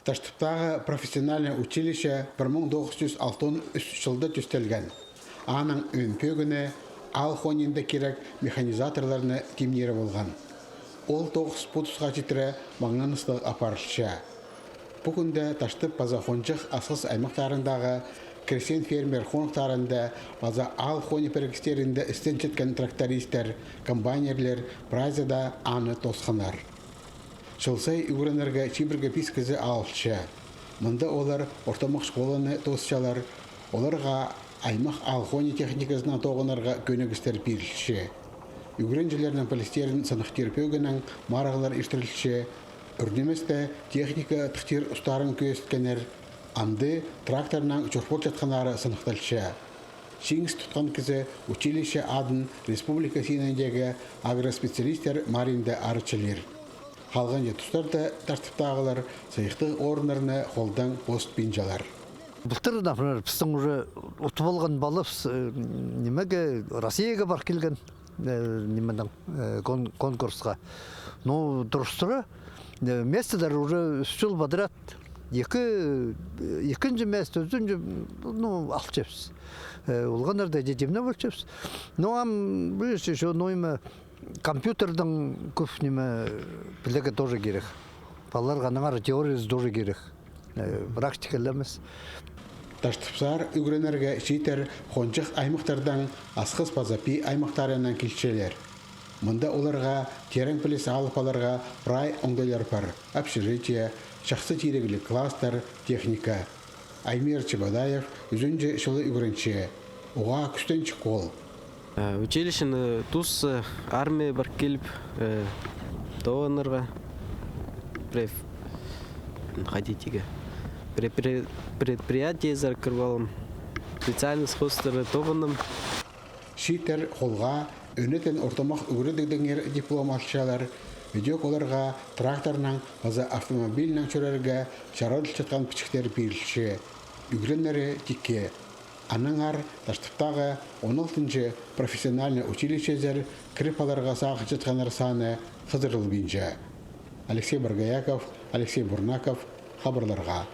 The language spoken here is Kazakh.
Таштыптағы профессиональное училище 1963 жылда түстелген. Аның өнпөгіне ал хонинде керек механизаторларны кемнері болған. Ол 9 путусқа жетірі маңнаныстық апарылшы. Бүгінде Таштып база хончық асыз аймақтарындағы крестьян фермер хонықтарында база ал хони перекістерінде істен четкен трактористер, комбайнерлер празада аны тосқанар. Шылсай үгірінерге чибірге пискізі алшы. Мұнда олар ортамық школаны тосчалар, оларға аймақ алхони техникасынан тоғынарға көнігістер берілші. Үгірінжілерінің полистерін сынықтер пөгінің марағылар іштірілші, үрдеместі техника тұқтер ұстарын көсткенер, анды тракторынан чорпот жатқанары сынықталшы. Шиңіз тұтқан кізі училище адын республика сенендегі агроспециалистер маринді арычылыр. Қалған жетістерді тартыптағылар сайықты орынlarına қолдан пост пинжалар. Бұлтыр, например, біздің уже ұтып алған балы немеге Россияға бар келген немеден конкурсқа. Ну, дұрыстыры, местедер уже 3 жыл бадырат. Екінші месті өзінші, алчепсіз. Олғанарда жетеміне бөлчепсіз. Ну, білесіз, нойма компьютердің көп неме білігі тоже керек. Балаларға наңар теориясы тоже керек. Практикалы емес. Таштыпсар үгіренерге шейтер хончық аймақтардан асқыз пазапи аймақтарынан келшелер. Мұнда оларға терен пілесі алып аларға прай оңдайлар бар. Общежитие, шақсы тирегілі кластер, техника. Аймер Чебадаев үзінже шылы үгіренші. Оға күстен школ. Училищені туз армия бар келіп, тоғынырға предприятие заркырвалым, специальный сходстары тоғыным. Шитер қолға өнетен ортамақ үгірідігдіңер диплом алшалар, видеок оларға тракторның ғаза автомобильнің чөрерге шародыл жатқан пічіктер берілші. Үгірінері текке. Аныңар Таштыптағы 16-шы профессиональный училищезер кіріпаларға сағы жатқанар саны қыдырыл бейінжі. Алексей Баргаяков, Алексей Бурнаков, хабарларға.